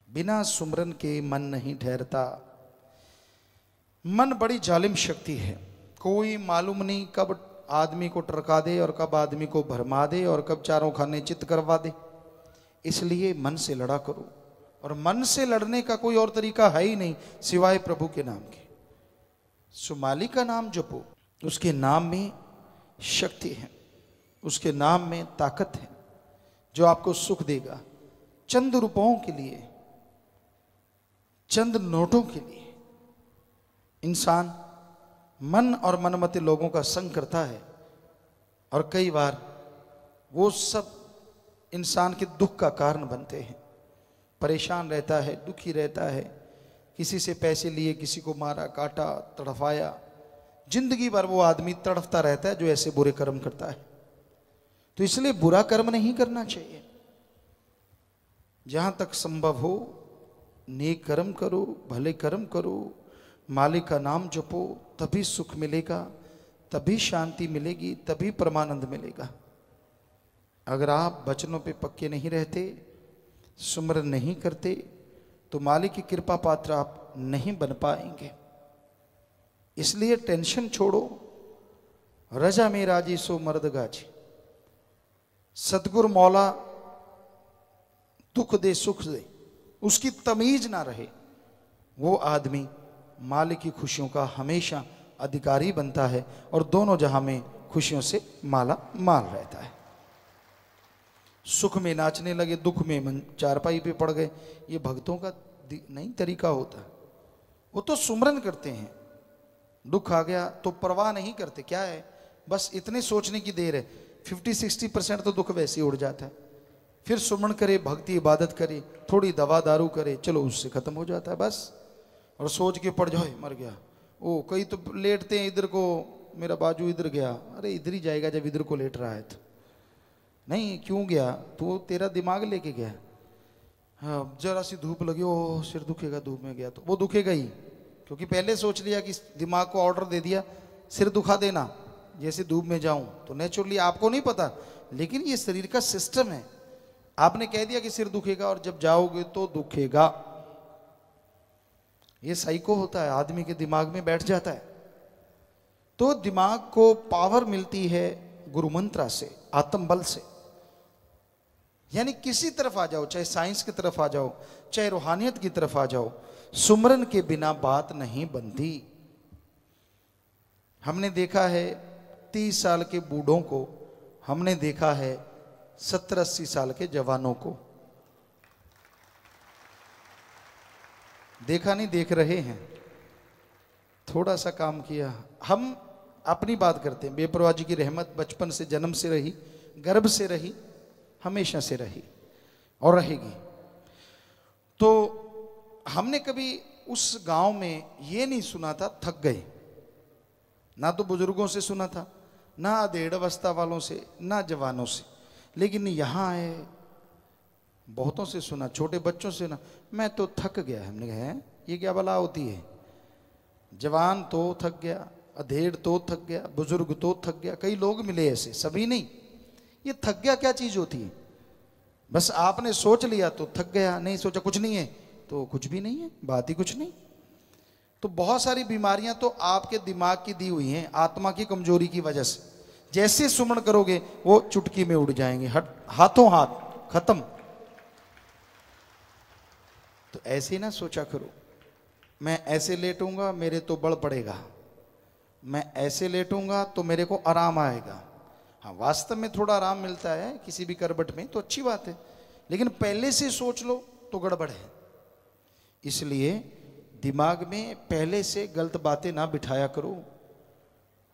बिना सुमरन के मन नहीं ठहरता। मन बड़ी जालिम शक्ति है, कोई मालूम नहीं कब आदमी को टरका दे और कब आदमी को भरमा दे और कब चारों खाने चित करवा दे। इसलिए मन से लड़ा करो, और मन से लड़ने का कोई और तरीका है ही नहीं सिवाय प्रभु के नाम के। सुमाली का नाम जपो, उसके नाम में शक्ति है, उसके नाम में ताकत है जो आपको सुख देगा। चंद रुपयों के लिए, चंद नोटों के लिए इंसान मन और मनमते लोगों का संग करता है, और कई बार वो सब इंसान के दुख का कारण बनते हैं। परेशान रहता है, दुखी रहता है, किसी से पैसे लिए, किसी को मारा, काटा, तड़फाया, जिंदगी भर वो आदमी तड़फता रहता है जो ऐसे बुरे कर्म करता है। तो इसलिए बुरा कर्म नहीं करना चाहिए। जहां तक संभव हो नेक कर्म करो, भले कर्म करो, मालिक का नाम जपो, तभी सुख मिलेगा, तभी शांति मिलेगी, तभी परमानंद मिलेगा। अगर आप वचनों पे पक्के नहीं रहते, सुमरन नहीं करते, तो मालिक की कृपा पात्र आप नहीं बन पाएंगे। इसलिए टेंशन छोड़ो, रजा में राजी सो मर्द गाजी। सतगुरु मौला दुख दे सुख दे, उसकी तमीज ना रहे, वो आदमी मालिक की खुशियों का हमेशा अधिकारी बनता है और दोनों जहां में खुशियों से माला माल रहता है। सुख में नाचने लगे, दुख में मन चारपाई पे पड़ गए, ये भक्तों का नहीं तरीका होता। वो तो सुमरन करते हैं, दुख आ गया तो परवाह नहीं करते, क्या है बस इतने सोचने की देर है, 50-60% तो दुख वैसे ही उड़ जाता है। फिर सुमरन करे, भक्ति इबादत करे, थोड़ी दवा दारू करे, चलो उससे खत्म हो जाता है बस। और सोच के पड़ जाए मर गया, ओ कई तो लेटते हैं इधर को, मेरा बाजू इधर गया, अरे इधर ही जाएगा जब इधर को लेट रहा है तो। नहीं क्यों गया, तो तेरा दिमाग लेके गया। हाँ जरा सी धूप लगी, ओ सिर दुखेगा, धूप में गया तो वो दुखेगा ही, क्योंकि पहले सोच लिया कि दिमाग को ऑर्डर दे दिया सिर दुखा देना, जैसे धूप में जाऊं तो नेचुरली आपको नहीं पता, लेकिन ये शरीर का सिस्टम है। आपने कह दिया कि सिर दुखेगा और जब जाओगे तो दुखेगा। ये साइको होता है, आदमी के दिमाग में बैठ जाता है। तो दिमाग को पावर मिलती है गुरु मंत्रा से, आत्म बल से। यानी किसी तरफ आ जाओ, चाहे साइंस की तरफ आ जाओ, चाहे रूहानियत की तरफ आ जाओ, सुमरन के बिना बात नहीं बनती। हमने देखा है 30 साल के बूढ़ों को, हमने देखा है 70-80 साल के जवानों को। देखा नहीं, देख रहे हैं, थोड़ा सा काम किया। हम अपनी बात करते हैं, बेपरवाह जी की रहमत बचपन से, जन्म से रही, गर्भ से रही, हमेशा से रही और रहेगी। तो हमने कभी उस गांव में ये नहीं सुना था थक गए, ना तो बुजुर्गों से सुना था, ना अधेड़ अवस्था वालों से, ना जवानों से, लेकिन यहाँ आए बहुतों से सुना, छोटे बच्चों से ना, मैं तो थक गया। हमने कहा ये क्या बला होती है, जवान तो थक गया, अधेड़ तो थक गया, बुजुर्ग तो थक गया। कई लोग मिले ऐसे, सभी नहीं। ये थक गया क्या चीज होती है? बस आपने सोच लिया तो थक गया, नहीं सोचा कुछ नहीं है तो कुछ भी नहीं है, बात ही कुछ नहीं। तो बहुत सारी बीमारियां तो आपके दिमाग की दी हुई हैं, आत्मा की कमजोरी की वजह से। जैसे सुमन करोगे वो चुटकी में उड़ जाएंगे, हाथों हाथ खत्म। तो ऐसे ही ना सोचा करो, मैं ऐसे लेटूंगा मेरे तो बल पड़ेगा, मैं ऐसे लेटूंगा तो मेरे को आराम आएगा। हाँ वास्तव में थोड़ा आराम मिलता है किसी भी करवट में तो अच्छी बात है, लेकिन पहले से सोच लो तो गड़बड़ है। इसलिए दिमाग में पहले से गलत बातें ना बिठाया करो।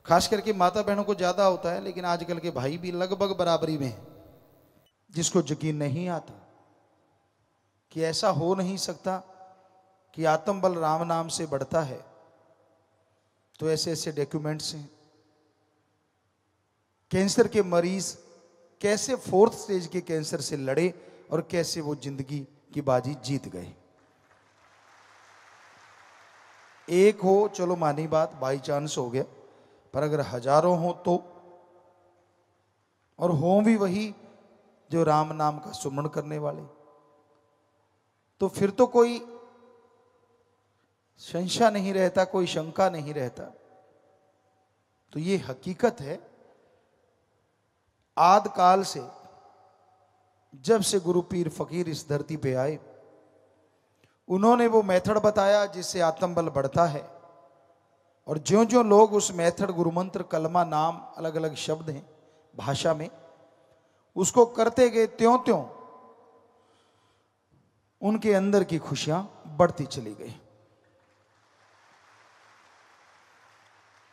खास करके माता बहनों को ज्यादा होता है, लेकिन आजकल के भाई भी लगभग बराबरी में है। जिसको यकीन नहीं आता कि ऐसा हो नहीं सकता कि आत्म बल राम नाम से बढ़ता है, तो ऐसे ऐसे डॉक्यूमेंट्स हैं। कैंसर के मरीज कैसे 4th स्टेज के कैंसर से लड़े और कैसे वो जिंदगी की बाजी जीत गए। एक हो चलो मानी बात, बाई चांस हो गया, पर अगर हजारों हो तो, और हो भी वही जो राम नाम का सुमरण करने वाले, तो फिर तो कोई संशय नहीं रहता, कोई शंका नहीं रहता। तो ये हकीकत है, आद काल से जब से गुरु पीर फकीर इस धरती पे आए, उन्होंने वो मेथड बताया जिससे आत्मबल बढ़ता है। और ज्यों ज्यों लोग उस मेथड, गुरु मंत्र, कलमा, नाम, अलग अलग शब्द हैं भाषा में, उसको करते गए, त्यों त्यों उनके अंदर की खुशियां बढ़ती चली गई।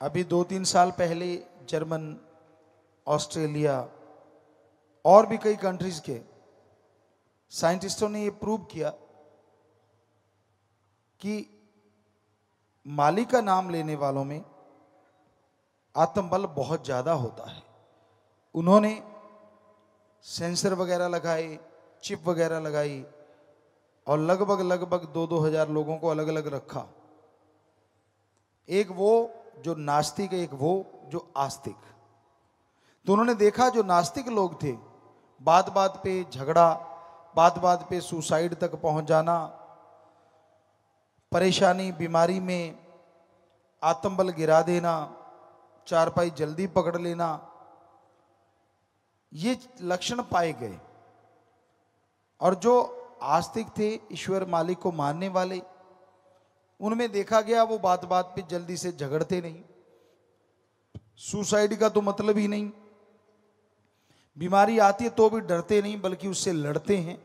अभी 2-3 साल पहले जर्मन, ऑस्ट्रेलिया और भी कई कंट्रीज के साइंटिस्टों ने ये प्रूव किया कि माली का नाम लेने वालों में आत्मबल बहुत ज्यादा होता है। उन्होंने सेंसर वगैरह लगाए, चिप वगैरह लगाई और लगभग 2-2 हजार लोगों को अलग अलग रखा। एक वो जो नास्तिक, एक वो जो आस्तिक। तो उन्होंने देखा जो नास्तिक लोग थे, बात बात पे झगड़ा, बात बात पे सुसाइड तक पहुंच जाना, परेशानी, बीमारी में आत्मबल गिरा देना, चारपाई जल्दी पकड़ लेना, ये लक्षण पाए गए। और जो आस्तिक थे, ईश्वर मालिक को मानने वाले, उनमें देखा गया वो बात बात पे जल्दी से झगड़ते नहीं, सुसाइड का तो मतलब ही नहीं, बीमारी आती है तो भी डरते नहीं बल्कि उससे लड़ते हैं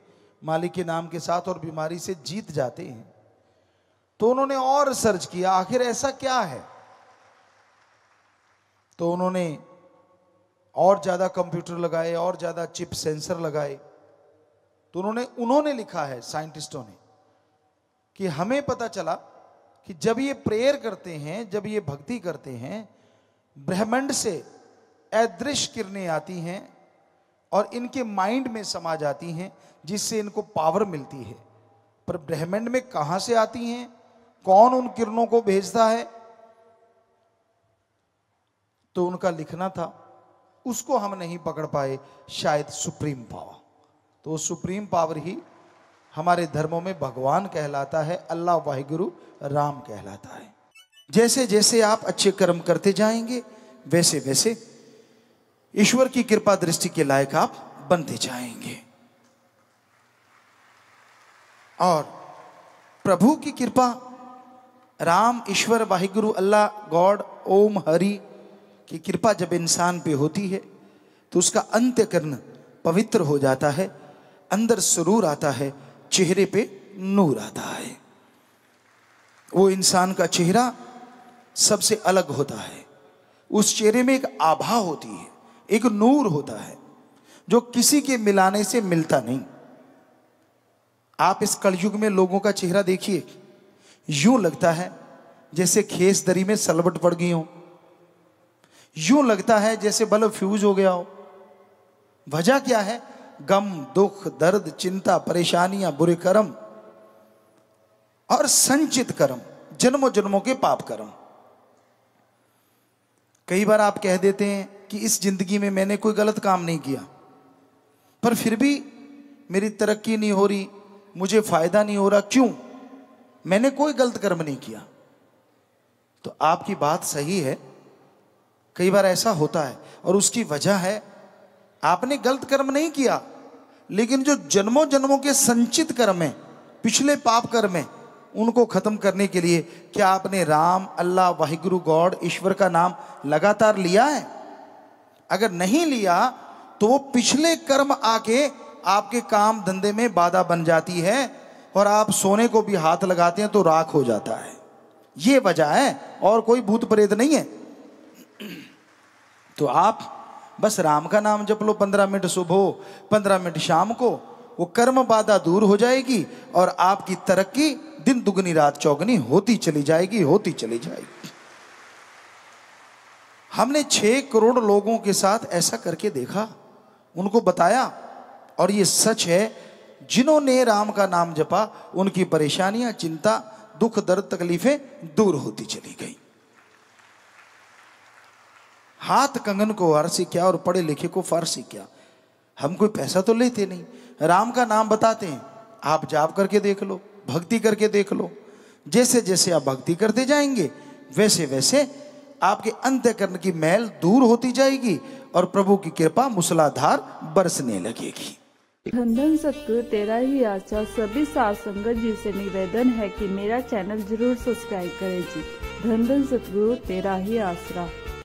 मालिक के नाम के साथ और बीमारी से जीत जाते हैं। तो उन्होंने और सर्च किया आखिर ऐसा क्या है। तो उन्होंने और ज्यादा कंप्यूटर लगाए और ज्यादा चिप सेंसर लगाए। तो उन्होंने लिखा है साइंटिस्टों ने कि हमें पता चला कि जब ये प्रेयर करते हैं, जब ये भक्ति करते हैं, ब्रह्मांड से अदृश्य किरणें आती हैं और इनके माइंड में समा जाती हैं, जिससे इनको पावर मिलती है। पर ब्रह्मांड में कहां से आती हैं, कौन उन किरणों को भेजता है, तो उनका लिखना था, उसको हम नहीं पकड़ पाए, शायद सुप्रीम पावर। तो सुप्रीम पावर ही हमारे धर्मों में भगवान कहलाता है, अल्लाह वाहिगुरु राम कहलाता है। जैसे जैसे आप अच्छे कर्म करते जाएंगे वैसे वैसे ईश्वर की कृपा दृष्टि के लायक आप बनते जाएंगे। और प्रभु की कृपा, राम, ईश्वर, वाहिगुरु, अल्लाह, गॉड, ओम, हरि की कृपा जब इंसान पे होती है तो उसका अंत्यकरण पवित्र हो जाता है, अंदर सुरूर आता है, चेहरे पे नूर आता है। वो इंसान का चेहरा सबसे अलग होता है। उस चेहरे में एक आभा होती है, एक नूर होता है जो किसी के मिलाने से मिलता नहीं। आप इस कलयुग में लोगों का चेहरा देखिए, यूं लगता है जैसे खेस दरी में सलबट पड़ गई हो, यूं लगता है जैसे बल्ब फ्यूज हो गया हो। वजह क्या है? गम, दुख, दर्द, चिंता, परेशानियां, बुरे कर्म और संचित कर्म, जन्मों जन्मों के पाप कर्म। कई बार आप कह देते हैं कि इस जिंदगी में मैंने कोई गलत काम नहीं किया, पर फिर भी मेरी तरक्की नहीं हो रही, मुझे फायदा नहीं हो रहा। क्यों? मैंने कोई गलत कर्म नहीं किया। तो आपकी बात सही है, कई बार ऐसा होता है और उसकी वजह है आपने गलत कर्म नहीं किया, लेकिन जो जन्मों जन्मों के संचित कर्म है, पिछले पाप कर्म है, उनको खत्म करने के लिए क्या आपने राम, अल्लाह, वाहिगुरु, गॉड, ईश्वर का नाम लगातार लिया है? अगर नहीं लिया तो वो पिछले कर्म आके आपके काम धंधे में बाधा बन जाती है और आप सोने को भी हाथ लगाते हैं तो राख हो जाता है। ये वजह है और कोई भूत प्रेत नहीं है। तो आप बस राम का नाम जप लो 15 मिनट सुबह, 15 मिनट शाम को, वो कर्म बाधा दूर हो जाएगी और आपकी तरक्की दिन दुगनी रात चौगनी होती चली जाएगी, होती चली जाएगी। हमने 6 करोड़ लोगों के साथ ऐसा करके देखा, उनको बताया, और ये सच है, जिन्होंने राम का नाम जपा उनकी परेशानियां, चिंता, दुख, दर्द, तकलीफें दूर होती चली गई। हाथ कंगन को वारसी क्या और पढ़े लिखे को फारसी क्या। हम कोई पैसा तो लेते नहीं, राम का नाम बताते हैं, आप जाप करके देख लो, भक्ति करके देख लो। जैसे जैसे आप भक्ति करते जाएंगे वैसे वैसे आपके अंतःकरण की मैल दूर होती जाएगी और प्रभु की कृपा मूसलाधार बरसने लगेगी। धन धन सतगुरु तेरा ही आशा सभी साथ संगत जी से निवेदन है कि मेरा चैनल जरूर सब्सक्राइब करें जी। धन धन सतगुरु तेरा ही आसरा।